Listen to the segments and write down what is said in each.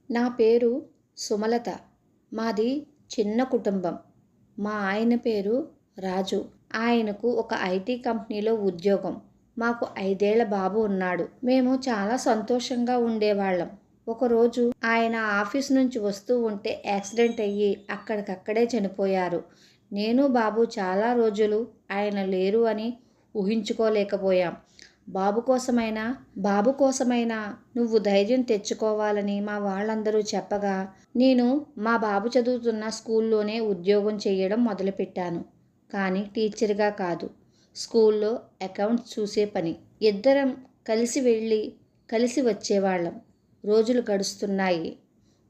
నా పేరు సుమలత. మాది చిన్న కుటుంబం. మా ఆయన పేరు రాజు. ఆయనకు ఒక ఐటీ కంపెనీలో ఉద్యోగం. మాకు 5 ఏళ్ల బాబు ఉన్నాడు. మేము చాలా సంతోషంగా ఉండేవాళ్ళం. ఒకరోజు ఆయన ఆఫీస్ నుంచి వస్తూ ఉంటే యాక్సిడెంట్ అయ్యి అక్కడికక్కడే చనిపోయారు. నేను బాబు చాలా రోజులు ఆయన లేరు అని ఊహించుకోలేకపోయాం. బాబు కోసమైనా నువ్వు ధైర్యం తెచ్చుకోవాలని మా వాళ్ళందరూ చెప్పగా నేను మా బాబు చదువుతున్న స్కూల్లోనే ఉద్యోగం చేయడం మొదలుపెట్టాను. కానీ టీచర్గా కాదు, స్కూల్లో అకౌంట్స్ చూసే పని. ఇద్దరం కలిసి వెళ్ళి కలిసి వచ్చేవాళ్ళం. రోజులు గడుస్తున్నాయి.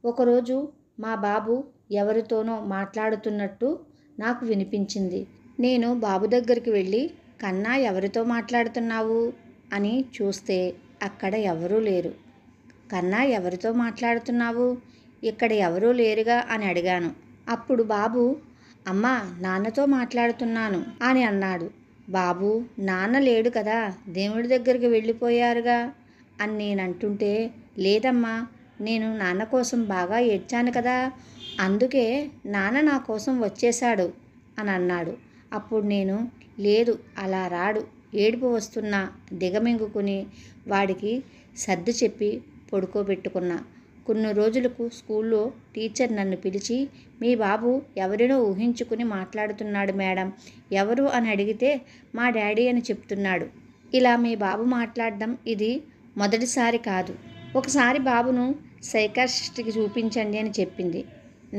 ఒకరోజు మా బాబు ఎవరితోనో మాట్లాడుతున్నట్టు నాకు వినిపించింది. నేను బాబు దగ్గరికి వెళ్ళి, కన్నా ఎవరితో మాట్లాడుతున్నావు అని చూస్తే అక్కడ ఎవరూ లేరు. కన్నా ఎవరితో మాట్లాడుతున్నావు, ఇక్కడ ఎవరూ లేరుగా అని అడిగాను. అప్పుడు బాబు, అమ్మా నాన్నతో మాట్లాడుతున్నాను అని అన్నాడు. బాబు, నాన్న లేడు కదా, దేవుడి దగ్గరికి వెళ్ళిపోయారుగా అని నేనంటుంటే, లేదమ్మా, నేను నాన్న కోసం బాగా ఏడ్చాను కదా, అందుకే నాన్న నా కోసం వచ్చేశాడు అని అన్నాడు. అప్పుడు నేను, లేదు అలా రాడు, ఏడుపు వస్తున్నా దిగమింగుకుని వాడికి సర్ది చెప్పి పడుకోబెట్టుకున్నా. కొన్ని రోజులకు స్కూల్లో టీచర్ నన్ను పిలిచి, మీ బాబు ఎవరినో ఊహించుకుని మాట్లాడుతున్నాడు మేడం, ఎవరు అని అడిగితే మా డాడీ అని చెప్తున్నాడు. ఇలా మీ బాబు మాట్లాడడం ఇది మొదటిసారి కాదు. ఒకసారి బాబును సైకాట్రిస్ట్కి చూపించండి అని చెప్పింది.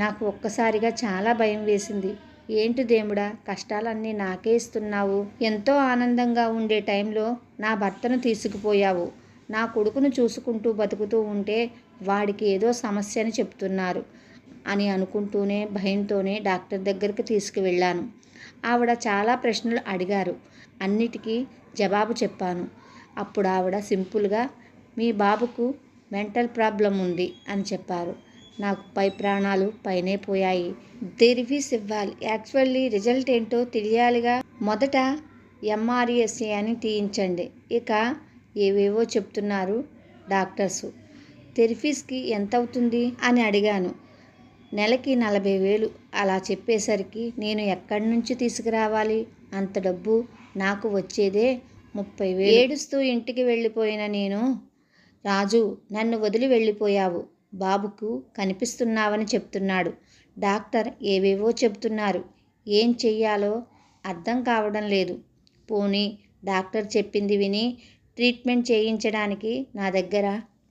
నాకు ఒక్కసారిగా చాలా భయం వేసింది. ఏంటి దేవుడా, కష్టాలన్నీ నాకే ఇస్తున్నావు. ఎంతో ఆనందంగా ఉండే టైంలో నా భర్తను తీసుకుపోయావు. నా కొడుకును చూసుకుంటూ బతుకుతూ ఉంటే వాడికి ఏదో సమస్య అని చెప్తున్నారు అని అనుకుంటూనే భయంతోనే డాక్టర్ దగ్గరికి తీసుకువెళ్ళాను. ఆవిడ చాలా ప్రశ్నలు అడిగారు. అన్నిటికీ జవాబు చెప్పాను. అప్పుడు ఆవిడ సింపుల్గా, మీ బాబుకు మెంటల్ ప్రాబ్లం ఉంది అని చెప్పారు. నాకు పై ప్రాణాలు పైనే పోయాయి. థెరపీస్ ఇవ్వాలి, యాక్చువల్లీ రిజల్ట్ ఏంటో తెలియాలిగా. మొదట ఎంఆర్ఎస్ఏ అని తీయించండి, ఇక ఏవేవో చెప్తున్నారు డాక్టర్సు. థెరపీస్కి ఎంత అవుతుంది అని అడిగాను. నెలకి 40,000 అలా చెప్పేసరికి నేను ఎక్కడి నుంచి తీసుకురావాలి, అంత డబ్బు నాకు వచ్చేదే 30,000. ఏడుస్తూ ఇంటికి వెళ్ళిపోయిన నేను, రాజు నన్ను వదిలి వెళ్ళిపోయావు, బాబుకు కనిపిస్తున్నావని చెప్తున్నాడు. డాక్టర్ ఏవేవో చెప్తున్నారు, ఏం చెయ్యాలో అర్థం కావడం లేదు. పోనీ డాక్టర్ చెప్పింది విని ట్రీట్మెంట్ చేయించడానికి నా దగ్గర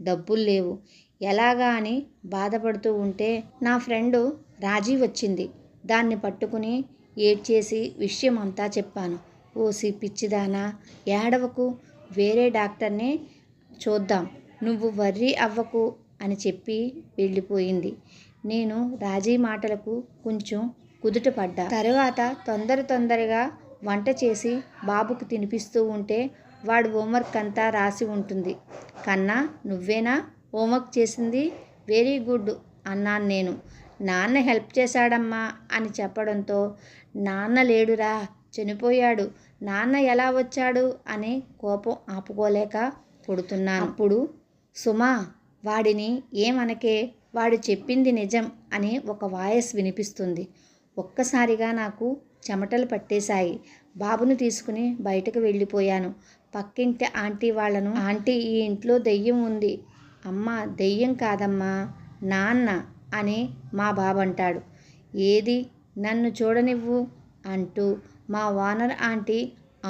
డబ్బులు లేవు, ఎలాగా అని బాధపడుతూ ఉంటే నా ఫ్రెండు రాజీ వచ్చింది. దాన్ని పట్టుకుని ఏడ్చేసి విషయం అంతా చెప్పాను. ఓసి పిచ్చిదానా, ఏడవకు, వేరే డాక్టర్ని చూద్దాం, నువ్వు వర్రీ అవ్వకు అని చెప్పి వెళ్ళిపోయింది. నేను రాజీ మాటలకు కొంచెం కుదుట పడ్డా. తర్వాత తొందరగా వంట చేసి బాబుకు తినిపిస్తూ ఉంటే వాడు హోంవర్క్ అంతా రాసి ఉంటుంది. కన్నా నువ్వేనా హోంవర్క్ చేసింది, వెరీ గుడ్ అన్నాను నేను. నాన్న హెల్ప్ చేశాడమ్మా అని చెప్పడంతో, నాన్న లేడురా, చనిపోయాడు, నాన్న ఎలా వచ్చాడు అని కోపం ఆపుకోలేక కొడుతున్నాను. అప్పుడు సుమా, వాడిని ఏమనకే, వాడు చెప్పింది నిజం అని ఒక వాయిస్ వినిపిస్తుంది. ఒక్కసారిగా నాకు చెమటలు పట్టేశాయి. బాబును తీసుకుని బయటకు వెళ్ళిపోయాను. పక్కింటి ఆంటీ వాళ్ళను, ఆంటీ ఈ ఇంట్లో దెయ్యం ఉంది. అమ్మ దెయ్యం కాదమ్మా, నాన్న అని మా బాబు అంటాడు. ఏది, నన్ను చూడనివ్వు అంటూ మా ఓనర్ ఆంటీ,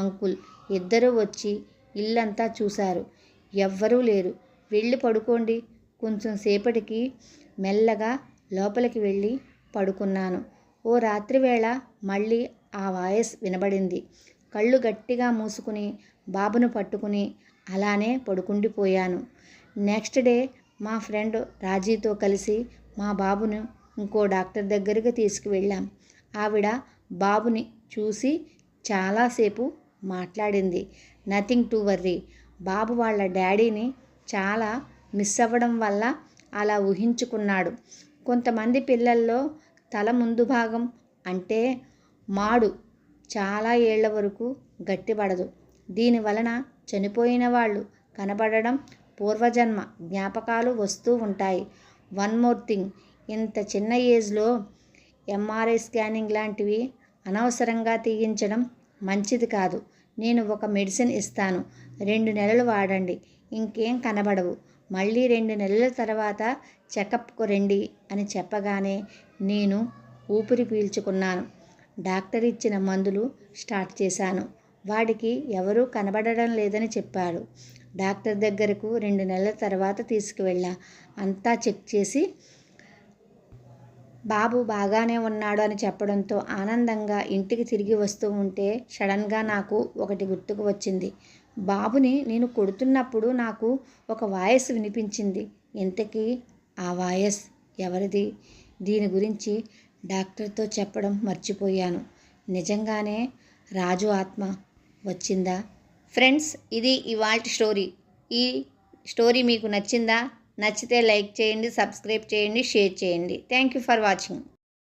అంకుల్ ఇద్దరూ వచ్చి ఇల్లంతా చూశారు. ఎవ్వరూ లేరు. వెళ్ళి పడుకోండి. కొంచెం సేపటికి మెల్లగా లోపలికి వెళ్ళి పడుకున్నాను. ఓ రాత్రివేళ మళ్ళీ ఆ వాయిస్ వినబడింది. కళ్ళు గట్టిగా మూసుకుని బాబును పట్టుకుని అలానే పడుకుండిపోయాను. నెక్స్ట్ డే మా ఫ్రెండ్ రాజీతో కలిసి మా బాబును ఇంకో డాక్టర్ దగ్గరికి తీసుకువెళ్ళాం. ఆవిడ బాబుని చూసి చాలాసేపు మాట్లాడింది. నథింగ్ టు వర్రీ, బాబు వాళ్ళ డాడీని చాలా మిస్ అవ్వడం వల్ల అలా ఊహించుకున్నాడు. కొంతమంది పిల్లల్లో తల ముందు భాగం అంటే మాడు చాలా ఏళ్ల వరకు గట్టిపడదు. దీనివలన చనిపోయిన వాళ్ళు కనబడడం, పూర్వజన్మ జ్ఞాపకాలు వస్తూ ఉంటాయి. వన్ మోర్ థింగ్, ఇంత చిన్న ఏజ్లో ఎంఆర్ఐ స్కానింగ్ లాంటివి అనవసరంగా తీయించడం మంచిది కాదు. నేను ఒక మెడిసిన్ ఇస్తాను, 2 నెలలు వాడండి, ఇంకేం కనబడవు. మళ్ళీ 2 నెలల తర్వాత చెకప్కు రండి అని చెప్పగానే నేను ఊపిరి పీల్చుకున్నాను. డాక్టర్ ఇచ్చిన మందులు స్టార్ట్ చేశాను. వాడికి ఎవరూ కనబడడం లేదని చెప్పాడు. డాక్టర్ దగ్గరకు 2 నెలల తర్వాత తీసుకువెళ్ళా. అంతా చెక్ చేసి బాబు బాగానే ఉన్నాడు అని చెప్పడంతో ఆనందంగా ఇంటికి తిరిగి వస్తూ ఉంటే సడన్గా నాకు ఒకటి గుర్తుకు వచ్చింది. బాబుని నేను కొడుతున్నప్పుడు నాకు ఒక వాయిస్ వినిపించింది. ఇంతకీ ఆ వాయిస్ ఎవరిది? దీని గురించి డాక్టర్తో చెప్పడం మర్చిపోయాను. నిజంగానే రాజు ఆత్మ వచ్చిందా? ఫ్రెండ్స్, ఇది ఇవాల్టి స్టోరీ. ఈ స్టోరీ మీకు నచ్చిందా? నచ్చితే లైక్ చేయండి, సబ్స్క్రైబ్ చేయండి, షేర్ చేయండి. Thank you for watching.